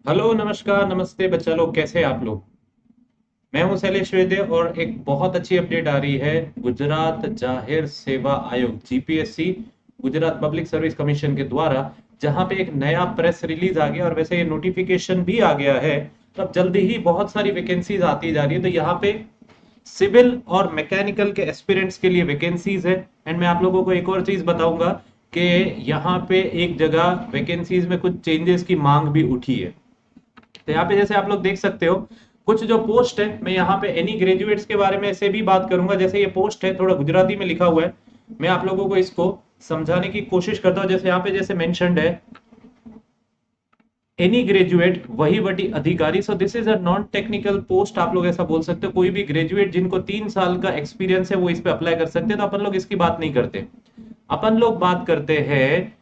Hello, नमस्कार, नमस्ते बच्चा लोग, कैसे हैं आप लोग। मैं हूं शैलेश वैद्य और एक बहुत अच्छी अपडेट आ रही है। गुजरात जाहिर सेवा आयोग GPSC, Gujarat public service commission के द्वारा, जहां पे एक नया प्रेस रिलीज आ गया और वैसे ये नोटिफिकेशन भी आ गया है। तो अब जल्दी ही बहुत सारी वैकेंसीज आती जा रही है। तो यहाँ पे सिविल और मैकेनिकल के एस्पिरेंट्स के लिए वैकेंसीज है। एंड मैं आप लोगों को एक और चीज बताऊंगा कि यहाँ पे एक जगह वैकेंसीज में कुछ चेंजेस की मांग भी उठी है। तो यहाँ पे जैसे आप लोग देख सकते हो, कुछ जो पोस्ट है, मैं यहाँ पे एनी ग्रेजुएट्स के बारे में से भी बात करूंगा। जैसे ये पोस्ट है, थोड़ा गुजराती में लिखा हुआ है, मैं आप लोगों को इसको समझाने की कोशिश करता हूँ। जैसे यहाँ पे जैसे मेंशन्ड है, एनी ग्रेजुएट वही वटी अधिकारी। So this is a non technical post, आप लोग ऐसा बोल सकते हो। कोई भी ग्रेजुएट जिनको 3 साल का एक्सपीरियंस है वो इस पे अप्लाई कर सकते हैं। तो अपन लोग इसकी बात नहीं करते, अपन लोग बात करते हैं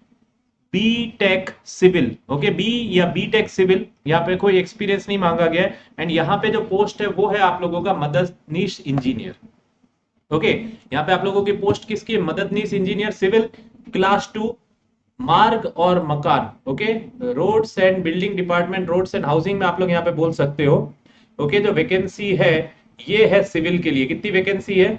B tech civil. Okay, B या बी टेक सिविल, यहाँ पे कोई एक्सपीरियंस नहीं मांगा गया है। एंड यहाँ पे जो पोस्ट है वो है आप लोगों का मददनीश इंजीनियर। ओके, यहाँ पे आप लोगों की पोस्ट किसकी है? मददनीश इंजीनियर सिविल, क्लास 2, मार्ग और मकान। Okay, roads and building department, roads and housing में आप लोग यहाँ पे बोल सकते हो। ओके, जो वैकेंसी है ये है सिविल के लिए। कितनी वैकेंसी है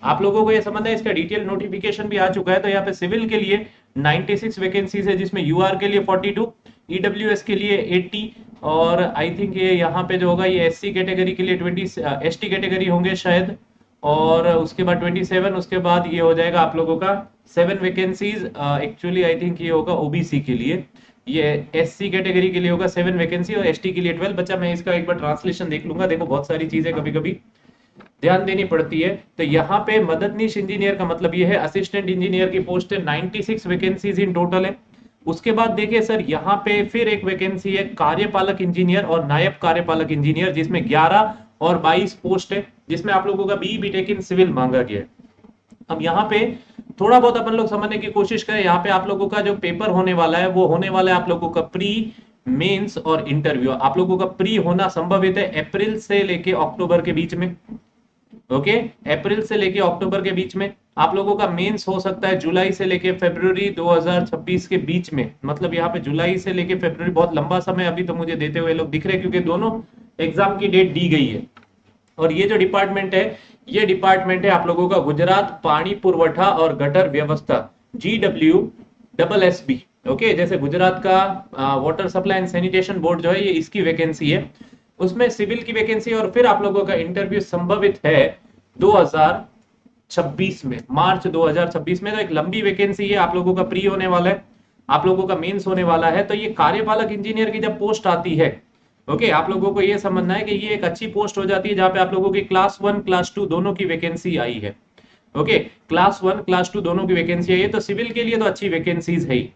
आप लोगों को ये समझना है, इसका डिटेल नोटिफिकेशन भी आ चुका है। तो यहाँ पे सिविल के लिए 96 वैकेंसीज है, जिसमें यूआर के लिए 42, ईडब्ल्यूएस के लिए 80, और आई थिंक ये यहाँ पे जो होगा ये एससी कैटेगरी के लिए 20, एसटी कैटेगरी होंगे शायद, और उसके बाद 27, उसके बाद ये हो जाएगा आप लोगों का 7 वैकेंसीज। एक्चुअली आई थिंक ये होगा ओबीसी के लिए, ये एससी कैटेगरी के लिए होगा 7 वैकेंसी, और एसटी के लिए 12। बच्चा मैं इसका एक बार ट्रांसलेशन देख लूंगा। देखो बहुत सारी चीजें कभी कभी ध्यान देनी पड़ती है। तो यहाँ पे मददनीश इंजीनियर का मतलब ये है, असिस्टेंट इंजीनियर की पोस्ट है, 96 वैकेंसीज इन टोटल है। उसके बाद देखिए सर, यहाँ पे फिर एक वैकेंसी है कार्यपालक इंजीनियर और नायब कार्यपालक इंजीनियर, जिसमें 11 और 22 पोस्ट है, जिसमें आप लोगों का बी बीटेक इन सिविल मांगा गया है। अब यहाँ पे थोड़ा बहुत अपन लोग समझने की कोशिश करें। यहाँ पे आप लोगों का जो पेपर होने वाला है वो होने वाला है आप लोगों का प्री मेंस और इंटरव्यू। आप लोगों का प्री होना संभवित है अप्रैल से लेके अक्टूबर के बीच में। ओके, अप्रैल से लेके अक्टूबर के बीच में। आप लोगों का मेंस हो सकता है जुलाई से लेके फरवरी 2026 के बीच में। मतलब यहाँ पे जुलाई से लेके फरवरी, बहुत लंबा समय अभी तो मुझे देते हुए लोग दिख रहे हैं, क्योंकि दोनों एग्जाम की डेट दी गई है। और ये जो डिपार्टमेंट है, ये डिपार्टमेंट है आप लोगों का गुजरात पानी पुरवठा और गटर व्यवस्था, GWSSB। ओके, जैसे गुजरात का water supply and sanitation board जो है, ये इसकी वैकेंसी है। उसमें सिविल की वैकेंसी, और फिर आप लोगों का इंटरव्यू संभवित है 2026 में, मार्च 2026 में। तो एक लंबी वैकेंसी है, आप लोगों का प्री होने वाला है, आप लोगों का मेंस होने वाला है। तो ये कार्यपालक इंजीनियर की जब पोस्ट आती है, ओके, आप लोगों को ये समझना है कि ये एक अच्छी पोस्ट हो जाती है, जहां पे आप लोगों की क्लास 1 क्लास 2 दोनों की वैकेंसी आई है। ओके, क्लास 1 क्लास 2 दोनों की वैकेंसी आई है। तो सिविल के लिए तो अच्छी वैकेंसीज है ही।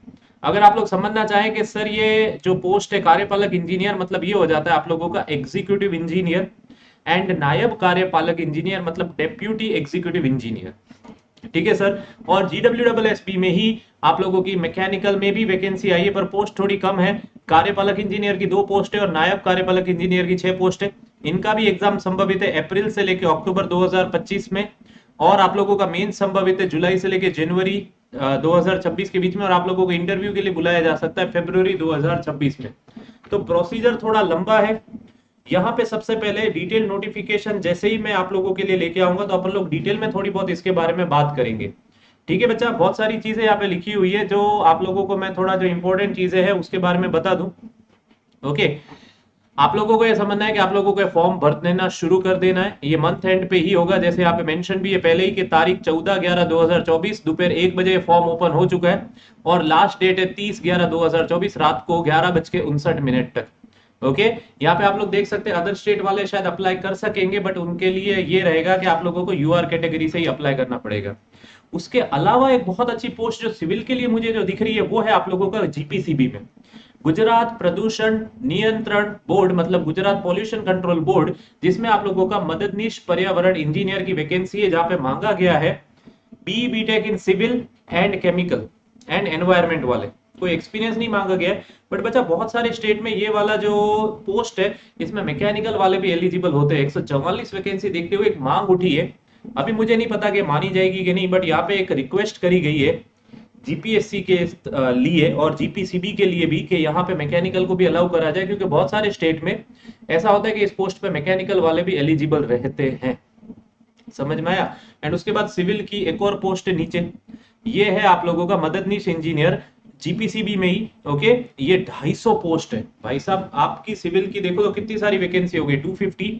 अगर आप लोग समझना चाहें कि सर ये जो पोस्ट है कार्यपालक इंजीनियर, मतलब ये हो जाता है आप लोगों का एग्जीक्यूटिव इंजीनियर, एंड नायब कार्यपालक इंजीनियर मतलब डेप्यूटी एग्जीक्यूटिव इंजीनियर। ठीक है सर। और GWSSB में ही आप लोगों की मैकेनिकल में भी वैकेंसी आई है, पर पोस्ट थोड़ी कम है। कार्यपालक इंजीनियर की 2 पोस्ट है और नायब कार्यपालक इंजीनियर की 6 पोस्ट है। इनका भी एग्जाम संभवित है अप्रैल से लेकर अक्टूबर 2025 में, और आप लोगों का मेन संभवित है जुलाई से लेकर जनवरी 2026 के बीच में, और आप लोगों को इंटरव्यू के लिए बुलाया जा सकता है फरवरी 2026 में। तो प्रोसीजर थोड़ा लंबा है। यहाँ पे सबसे पहले डिटेल नोटिफिकेशन जैसे ही मैं आप लोगों के लिए लेके आऊंगा, तो अपन लोग डिटेल में थोड़ी बहुत इसके बारे में बात करेंगे। ठीक है बच्चा, बहुत सारी चीजें यहाँ पे लिखी हुई है, जो आप लोगों को मैं थोड़ा जो इंपॉर्टेंट चीजें हैं उसके बारे में बता दूं। ओके, आप लोगों को ये समझना है कि आप लोगों को फॉर्म भर देना शुरू कर देना है। ये मंथ एंड पे ही होगा, जैसे यहाँ पे मेंशन भी है पहले ही कि तारीख 14/11/2024 दोपहर 1 बजे फॉर्म ओपन हो चुका है, और लास्ट डेट है 30/11/2024 रात को 11:59 तक। ओके, यहाँ पे आप लोग देख सकते हैं अदर स्टेट वाले शायद अप्लाई कर सकेंगे, बट उनके लिए ये रहेगा कि आप लोगों को यूआर कैटेगरी से ही अप्लाई करना पड़ेगा। उसके अलावा एक बहुत अच्छी पोस्ट जो सिविल के लिए मुझे जो दिख रही है वो है आप लोगों का जीपीसीबी में, गुजरात प्रदूषण नियंत्रण बोर्ड, मतलब गुजरात पॉल्यूशन कंट्रोल बोर्ड, जिसमें आप लोगों का मददनीश पर्यावरण इंजीनियर की वैकेंसी है, जहां पे मांगा गया है B B tech in civil and chemical and environment वाले। कोई एक्सपीरियंस नहीं मांगा गया है, बट बच्चा बहुत सारे स्टेट में ये वाला जो पोस्ट है इसमें मैकेनिकल वाले भी एलिजिबल होते हैं। 144 वैकेंसी देखते हुए एक मांग उठी है, अभी मुझे नहीं पता कि मानी जाएगी कि नहीं, बट यहाँ पे एक रिक्वेस्ट करी गई है जीपीएससी के लिए और जीपीसीबी के लिए भी कि यहाँ पे मैकेनिकल को भी अलाउ करा जाए, क्योंकि बहुत सारे स्टेट में ऐसा होता है कि इस पोस्ट पे मैकेनिकल वाले भी एलिजिबल रहते हैं। समझ में आया। एंड उसके बाद सिविल की एक और पोस्ट नीचे, ये है आप लोगों का मददनीश इंजीनियर जीपीसीबी में ही। ओके, ये 250 पोस्ट है भाई साहब। आपकी सिविल की देखो तो कितनी सारी वैकेंसी हो गई, 250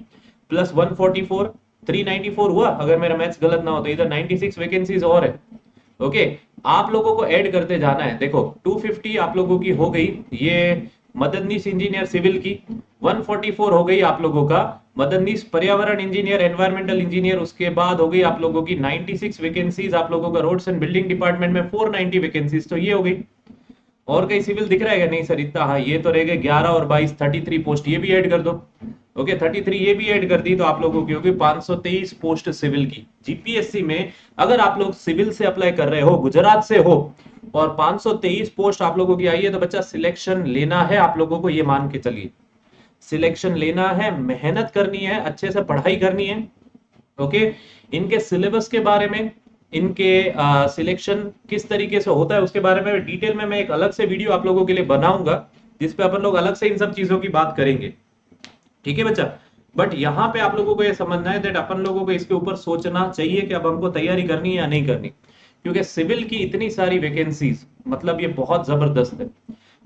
प्लस 144, 394 हुआ अगर मेरा मैथ्स गलत ना हो तो, इधर 96 वैकेंसीज और है। ओके, आप लोगों को ऐड करते जाना है। देखो 250 आप लोगों की हो गई ये मददनीश इंजीनियर सिविल की, 144 हो गई आप लोगों का मददनीश पर्यावरण इंजीनियर एनवायरमेंटल इंजीनियर, उसके बाद हो गई आप लोगों की 96 वैकेंसीज आप लोगों का रोड्स एंड बिल्डिंग डिपार्टमेंट में 490 वैकेंसीज, तो ये हो गई। और कहीं सिविल दिख रहा है क्या? नहीं सर इतना, हाँ ये तो रह गए 11 और 22 33 पोस्ट, ये भी ऐड कर दो। ओके 33 ये भी ऐड कर दी तो आप लोगों की होगी 523 पोस्ट सिविल की। जीपीएससी में अगर आप लोग सिविल से अप्लाई कर रहे हो, गुजरात से हो और 523 पोस्ट आप लोगों की आई है, तो बच्चा सिलेक्शन लेना है आप लोगों को, ये मान के चलिए सिलेक्शन लेना है, मेहनत करनी है, अच्छे से पढ़ाई करनी है। ओके, इनके सिलेबस के बारे में, इनके सिलेक्शन किस तरीके से होता है उसके बारे में डिटेल में मैं एक अलग से वीडियो आप लोगों के लिए बनाऊंगा, जिसपे अपन लोग अलग से इन सब चीजों की बात करेंगे। ठीक है बच्चा, बट यहाँ पे आप लोगों को ये समझना है दैट अपन लोगों को इसके ऊपर सोचना चाहिए कि अब हमको तैयारी करनी है या नहीं करनी, क्योंकि सिविल की इतनी सारी वैकेंसीज मतलब ये बहुत जबरदस्त है।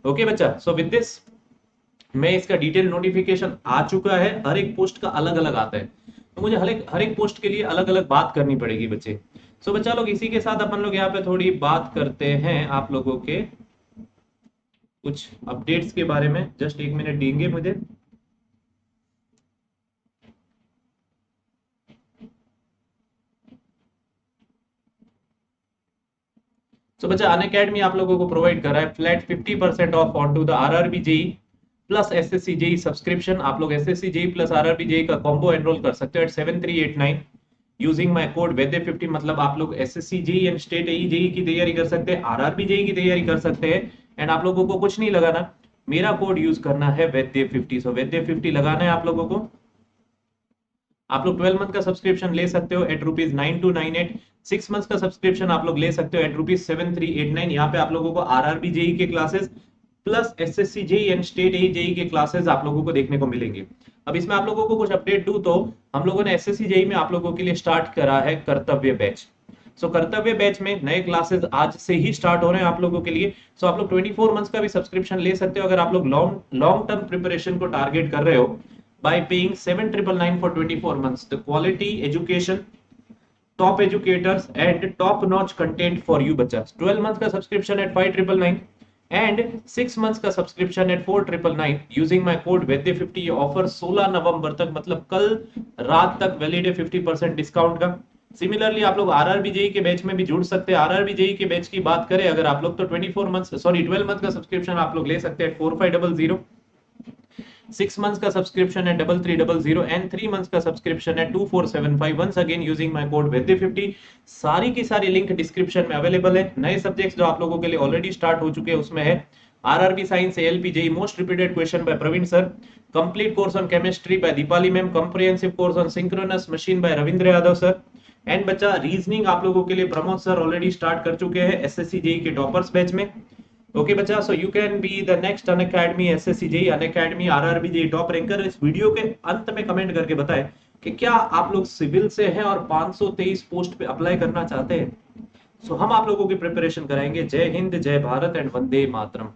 ओके बच्चा, सो विद दिस मैं इसका डिटेल नोटिफिकेशन आ चुका है, हर एक पोस्ट का अलग अलग आता है, तो मुझे हर एक पोस्ट के लिए अलग अलग बात करनी पड़ेगी बच्चे। सो बच्चा लोग इसी के साथ अपन लोग यहाँ पे थोड़ी बात करते हैं आप लोगों के कुछ अपडेट्स के बारे में। जस्ट एक मिनट देंगे मुझे। तो बच्चा अनअकैडमी आप लोगों को प्रोवाइड कर रहा है flat 50% off on to the RRB JE plus SSC JE subscription. आप लोग SSC JE plus RRB JE का कॉम्बो एनरोल कर सकते हो eight 7389 using my code Vaidya 50। मतलब आप लोग SSC JE and state AE JE की तैयारी कर सकते हैं, आरआरबी जेई की तैयारी कर सकते हैं, एंड आप लोगों को कुछ नहीं लगाना, मेरा कोड यूज करना है वैद्य 50। सो वैद्य 50 लगाना है आप लोगों को। आप लोग 12 मंथ का सब्सक्रिप्शन ले सकते हो एट ₹9298। 6 मंथ का सब्सक्रिप्शन आप लोग ले सकते हो एट ₹7389। यहाँ पे आप लोगों को आरआरबी जेई के classes plus SSC JE and state AE JE के क्लासेस आप लोगों को देखने को मिलेंगे। अब इसमें आप लोगों को कुछ अपडेट दूं तो हम लोगों ने एसएससी जेई में आप लोगों के लिए स्टार्ट करा है कर्तव्य बैच। सो कर्तव्य बैच में नए क्लासेस आज से ही स्टार्ट हो रहे हैं आप लोगों के लिए। सो आप लोग 24 मंथ्स का भी सब्सक्रिप्शन ले सकते हो अगर आप लोग लॉन्ग टर्म प्रिपरेशन को टारगेट कर रहे हो, by paying 7,999 for 24 months. The quality education, top educators and top notch content for you बच्चा। 12 month का सब्सक्रिप्शन एट 5,999 एंड 6 months का subscription eight 4,999 using my code Vaidya 50। ये ऑफर 16 नवंबर तक मतलब कल रात तक वैलिड है 50% डिस्काउंट का। सिमिलरली आप लोग आरआरबी जेई के बैच में भी जुड़ सकते हैं। आरआरबी जेई के बैच की बात करें अगर आप लोग तो 12 मंथ का सब्सक्रिप्शन आप लोग ले सकते हैं 4500। 6 months का सब्सक्रिप्शन है 3300 एंड 3 months का सब्सक्रिप्शन है 2475। Once again using my code Vaidya 50। सारी की सारी लिंक डिस्क्रिप्शन में अवेलेबल है। नए सब्जेक्ट्स जो आप लोगों के लिए ऑलरेडी स्टार्ट हो चुके हैं उसमें है RRB science ALP JE most repeated question by Praveen sir, complete course on chemistry by Deepali ma'am, comprehensive course on synchronous machine by Ravindra Yadav sir, and बच्चा रीजनिंग आप लोगों के लिए प्रमोद सर ऑलरेडी स्टार्ट कर चुके हैं एसएससी जेई के टॉपर्स बैच में। ओके बच्चा, so you can be the next Unacademy SSC JE Unacademy RRB JE top ranker. इस वीडियो के अंत में कमेंट करके बताएं कि क्या आप लोग सिविल से हैं और 523 पोस्ट पे अप्लाई करना चाहते हैं। सो हम आप लोगों की प्रिपरेशन कराएंगे। जय हिंद, जय भारत एंड वंदे मातरम।